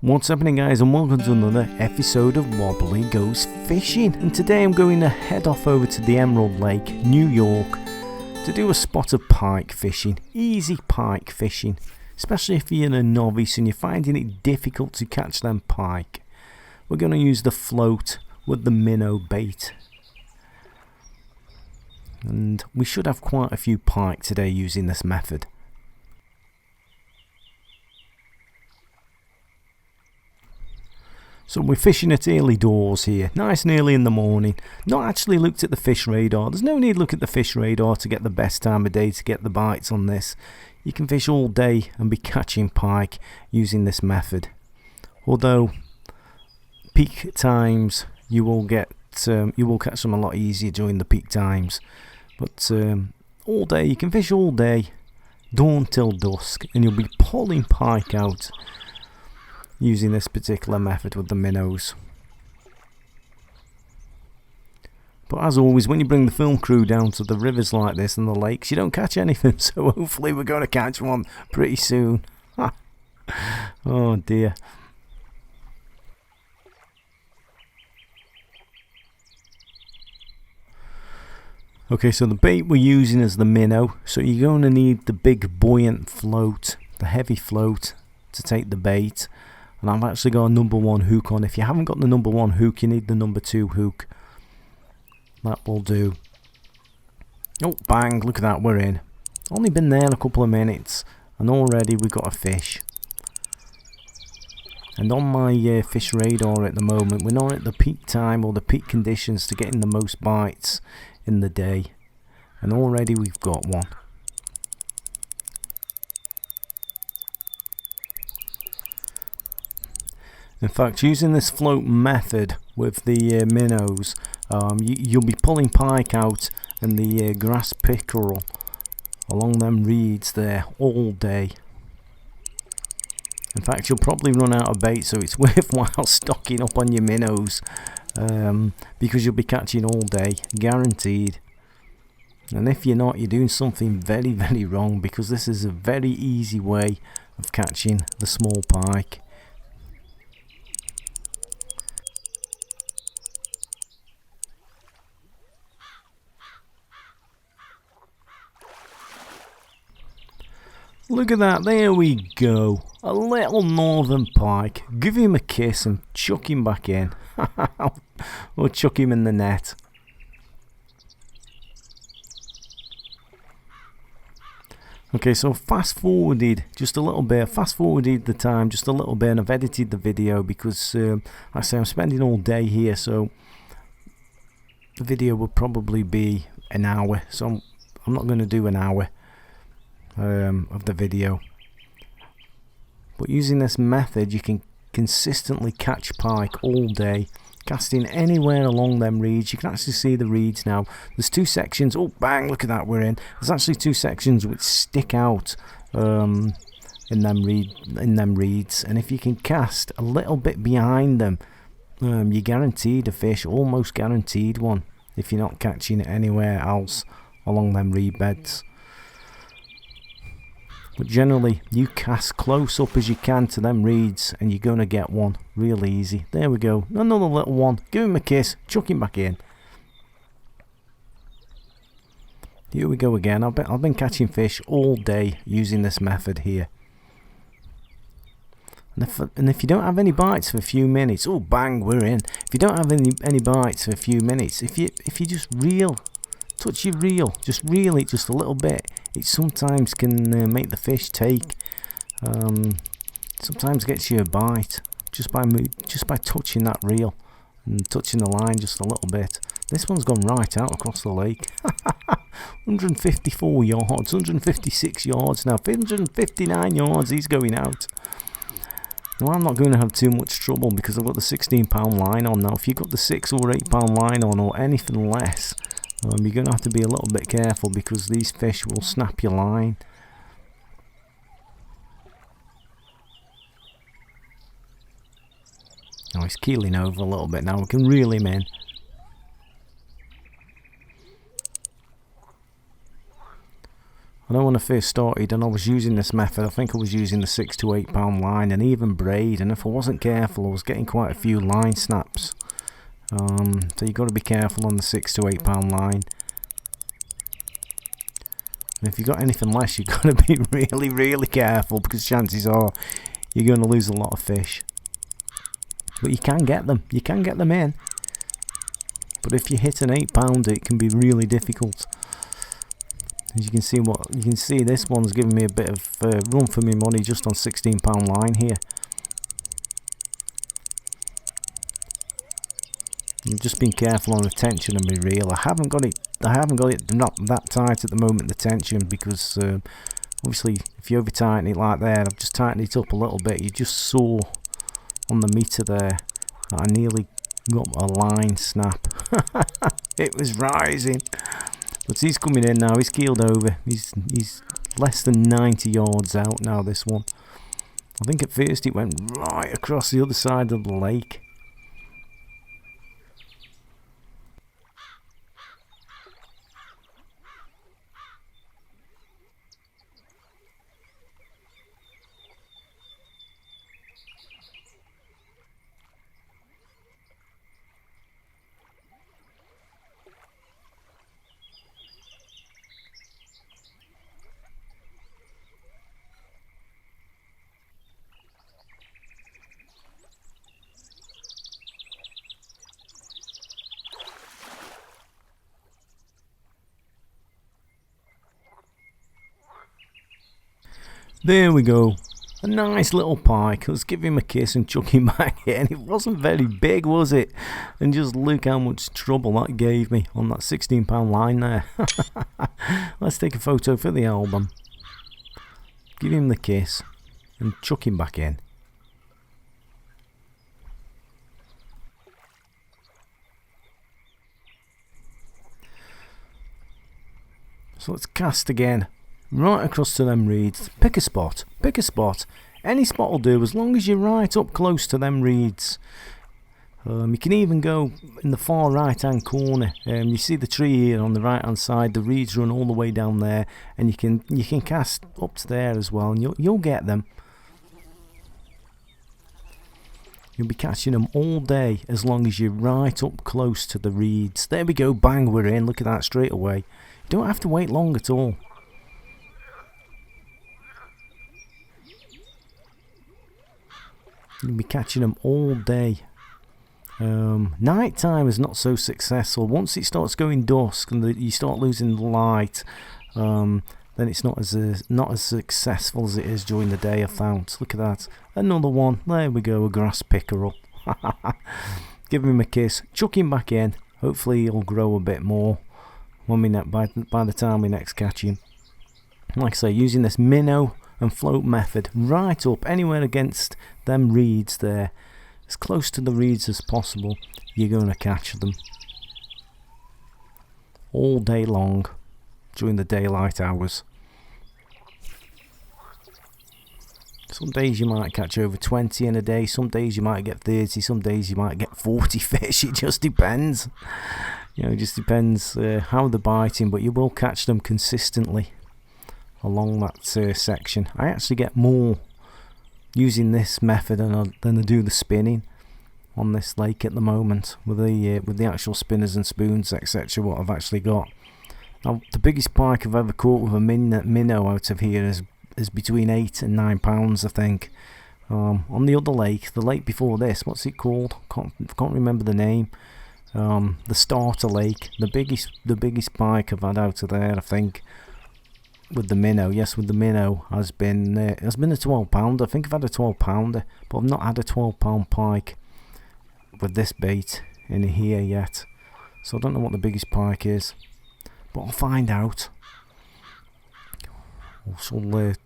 What's happening, guys, and welcome to another episode of Wobbly Goes Fishing. And today I'm going to head off over to the Emerald Lake, New York, to do a spot of pike fishing. Easy pike fishing, especially if you're a novice and you're finding it difficult to catch them pike. We're going to use the float with the minnow bait. And we should have quite a few pike today using this method. So we're fishing at early doors here, nice and early in the morning. Not actually looked at the fish radar. There's no need to look at the fish radar to get the best time of day to get the bites on this. You can fish all day and be catching pike using this method. Although peak times you will catch them a lot easier during the peak times. But all day, you can fish all day, dawn till dusk, and you'll be pulling pike out using this particular method with the minnows. But as always, when you bring the film crew down to the rivers like this and the lakes, you don't catch anything, so hopefully we're going to catch one pretty soon. Oh dear. Okay, so the bait we're using is the minnow, so you're going to need the big buoyant float, the heavy float, to take the bait. And I've actually got a number 1 hook on. If you haven't got the number 1 hook, you need the number 2 hook. That will do. Oh, bang, look at that, we're in. Only been there a couple of minutes and already we've got a fish. And on my fish radar at the moment, we're not at the peak time or the peak conditions to getting the most bites in the day. And already we've got one. In fact, using this float method with the minnows, you'll be pulling pike out in the grass pickerel along them reeds there all day. In fact, you'll probably run out of bait, so it's worthwhile stocking up on your minnows, because you'll be catching all day, guaranteed. And if you're not, you're doing something very, very wrong, because this is a very easy way of catching the small pike. Look at that, there we go. A little northern pike. Give him a kiss and chuck him back in. Or chuck him in the net. Okay, so fast forwarded just a little bit. Fast forwarded the time just a little bit, and I've edited the video because, like I say, I'm spending all day here, so the video will probably be an hour. So I'm not going to do an hour of the video. But using this method, you can consistently catch pike all day, casting anywhere along them reeds. You can actually see the reeds now. There's 2 sections. Oh bang, look at that, we're in. There's actually 2 sections which stick out in them reeds, and if you can cast a little bit behind them, you're guaranteed a fish, almost guaranteed one, if you're not catching it anywhere else along them reed beds. But generally, you cast close up as you can to them reeds and you're going to get one real easy. There we go. Another little one. Give him a kiss. Chuck him back in. Here we go again. I've been catching fish all day using this method here. And if you don't have any bites for a few minutes, oh bang, we're in. If you don't have any bites for a few minutes, if you just reel, touch your reel, just reel it just a little bit. It sometimes can make the fish take. Sometimes gets you a bite just by touching that reel and touching the line just a little bit. This one's gone right out across the lake. 154 yards, 156 yards now, 159 yards. He's going out. Now I'm not going to have too much trouble because I've got the 16-pound line on now. If you've got the 6 or 8-pound line on or anything less, you're going to have to be a little bit careful because these fish will snap your line. Oh, he's keeling over a little bit now. We can reel him in. I know when I first started and I was using this method, I think I was using the 6 to 8 pound line and even braid, and if I wasn't careful I was getting quite a few line snaps. So you've got to be careful on the 6 to 8 pound line. And if you've got anything less, you've got to be really careful, because chances are you're going to lose a lot of fish. But you can get them in. But if you hit an 8 pounder, it can be really difficult. As you can see, this one's giving me a bit of run for my money just on 16 pound line here. I've just been careful on the tension of my reel. I haven't got it not that tight at the moment, the tension, because obviously if you over tighten it like that, I've just tightened it up a little bit. You just saw on the meter there that I nearly got a line snap. It was rising. But he's coming in now, he's keeled over. He's less than 90 yards out now, this one. I think at first it went right across the other side of the lake. There we go, a nice little pike. Let's give him a kiss and chuck him back in. It wasn't very big, was it? And just look how much trouble that gave me on that 16 pound line there. Let's take a photo for the album. Give him the kiss and chuck him back in. So let's cast again. Right across to them reeds. Pick a spot. Any spot will do, as long as you're right up close to them reeds. You can even go in the far right hand corner. You see the tree here on the right hand side. The reeds run all the way down there, and you can cast up to there as well, and you'll get them. You'll be catching them all day as long as you're right up close to the reeds. There we go, bang, we're in. Look at that, straight away. You don't have to wait long at all. You'll be catching them all day. Night time is not so successful. Once it starts going dusk and you start losing the light, then it's not as successful as it is during the day, I found. Look at that, another one. There we go, a grass pickerel. Give him a kiss, chuck him back in. Hopefully he'll grow a bit more when by the time we next catch him. Like I say, using this minnow and float method right up anywhere against them reeds there, as close to the reeds as possible, you're going to catch them all day long during the daylight hours. Some days you might catch over 20 in a day, some days you might get 30, some days you might get 40 fish. It just depends. It just depends how they're biting, but you will catch them consistently along that section. I actually get more using this method than I do the spinning on this lake at the moment, with the actual spinners and spoons, etc. what I've actually got. Now, the biggest pike I've ever caught with a minnow out of here is between 8 and 9 pounds, I think. On the other lake, the lake before this, what's it called? Can't remember the name. The starter lake, the biggest pike I've had out of there, I think, with the minnow, has been a 12 pounder. I think I've had a 12 pounder, but I've not had a 12 pound pike with this bait in here yet. So I don't know what the biggest pike is, but I'll find out. I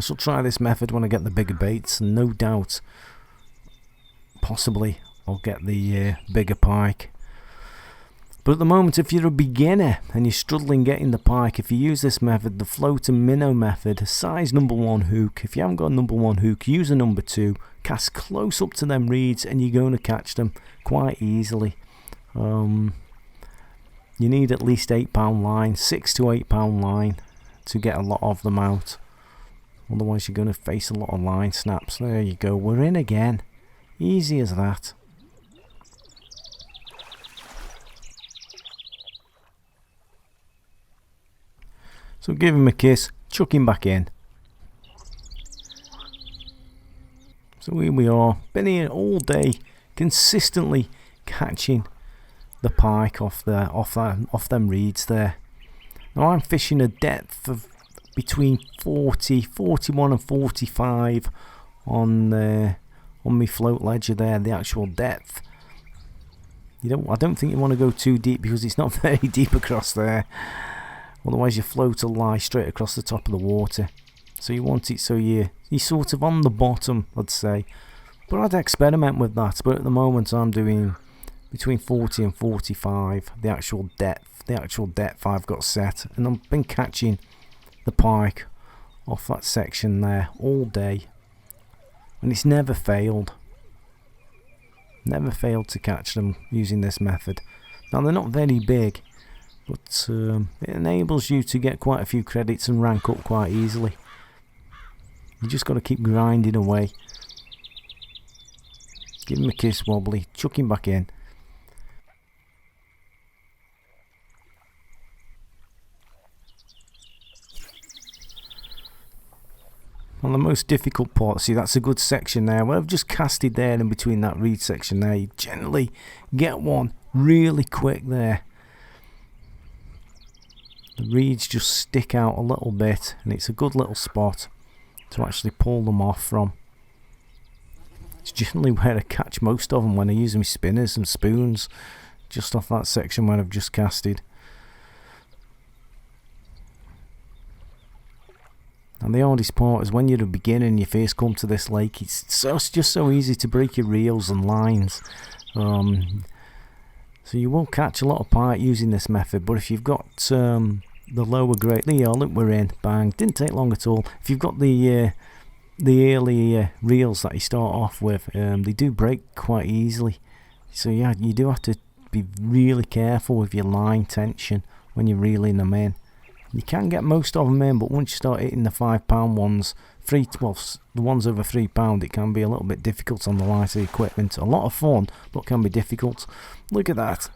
shall try this method when I get the bigger baits, and no doubt, possibly, I'll get the bigger pike. But at the moment, if you're a beginner and you're struggling getting the pike, if you use this method, the float and minnow method, size number 1 hook. If you haven't got a number 1 hook, use a number 2, cast close up to them reeds, and you're going to catch them quite easily. You need at least 8 pound line, 6 to 8 pound line. to get a lot of them out. Otherwise you're going to face a lot of line snaps. There you go, we're in again. Easy as that. So give him a kiss, chuck him back in. So here we are, been here all day, consistently catching the pike off them reeds there. Now I'm fishing a depth of between 40, 41 and 45 on my float ledger there, the actual depth. I don't think you want to go too deep because it's not very deep across there. Otherwise your float will lie straight across the top of the water. So you want it so you're sort of on the bottom, I'd say. But I'd experiment with that. But at the moment I'm doing between 40 and 45, the actual depth I've got set. And I've been catching the pike off that section there all day. And it's never failed. Never failed to catch them using this method. Now they're not very big, but it enables you to get quite a few credits and rank up quite easily. You just got to keep grinding away. Give him a kiss, wobbly, chuck him back in. On the most difficult part, see that's a good section there. Where I've just casted there in between that reed section there, you generally get one really quick there. The reeds just stick out a little bit and it's a good little spot to actually pull them off from. It's generally where I catch most of them when I use my spinners and spoons, just off that section where I've just casted. And the hardest part is when you're a beginner and you first come to this lake, it's just so easy to break your reels and lines. So you will catch a lot of pike using this method, but if you've got the lower grade, there you are, look, we're in, bang, didn't take long at all. If you've got the early reels that you start off with, they do break quite easily. So yeah, you do have to be really careful with your line tension when you're reeling them in. You can get most of them in, but once you start hitting the £5 ones, the ones over £3, it can be a little bit difficult on the lighter equipment. A lot of fun, but can be difficult. Look at that.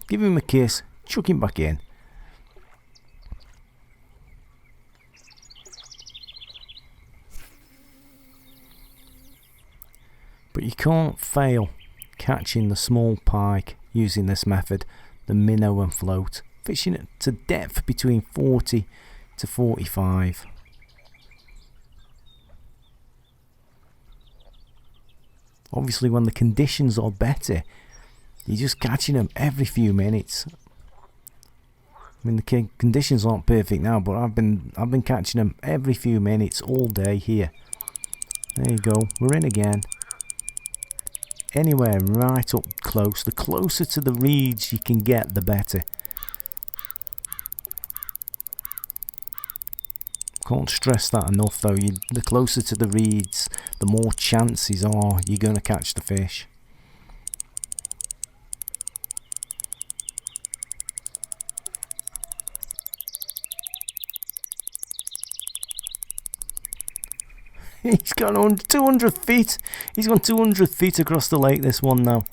Give him a kiss, chuck him back in. But you can't fail catching the small pike using this method, the minnow and float. Fishing it to depth between 40 to 45. Obviously when the conditions are better, you're just catching them every few minutes. I mean the conditions aren't perfect now, but I've been catching them every few minutes all day here. There you go, we're in again. Anywhere right up close, the closer to the reeds you can get, the better. Can't stress that enough though, the closer to the reeds, the more chances are you're going to catch the fish. He's gone on 200 feet. He's gone 200 feet across the lake, this one now.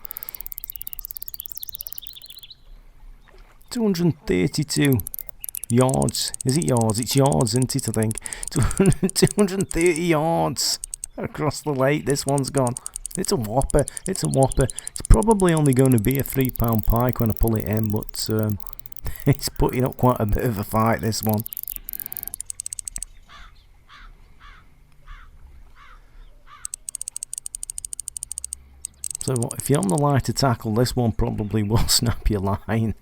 232 yards. Is it yards? It's yards, isn't it, I think. 230 yards across the lake. This one's gone. It's a whopper. It's a whopper. It's probably only going to be a £3 pike when I pull it in, but it's putting up quite a bit of a fight, this one. So if you're on the lighter tackle, this one probably will snap your line.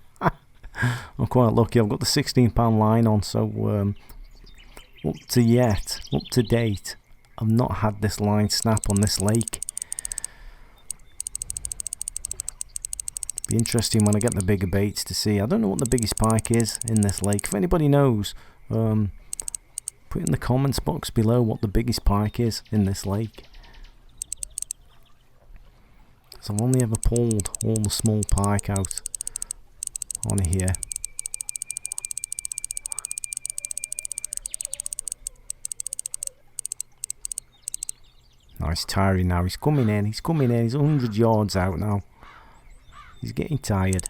I'm quite lucky. I've got the £16 line on, so up to date, I've not had this line snap on this lake. Be interesting when I get the bigger baits to see. I don't know what the biggest pike is in this lake. If anybody knows, put in the comments box below what the biggest pike is in this lake. So I've only ever pulled all the small pike out on here. Oh, he's tiring now. He's coming in. He's coming in. He's 100 yards out now. He's getting tired.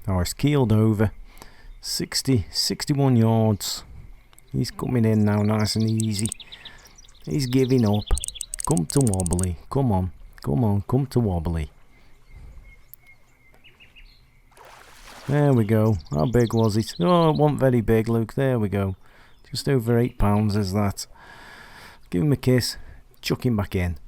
Oh, it's keeled over. 61 yards. He's coming in now, nice and easy. He's giving up. Come to wobbly. Come on. Come on, come to wobbly. There we go. How big was it? Oh, it wasn't very big, Luke. There we go. Just over 8 pounds is that. Give him a kiss. Chuck him back in.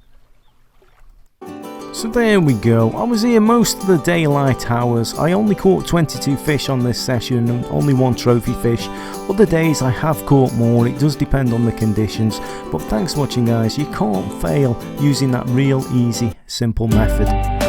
So there we go. I was here most of the daylight hours. I only caught 22 fish on this session and only 1 trophy fish. Other days I have caught more. It does depend on the conditions. But thanks for watching, guys. You can't fail using that real easy, simple method.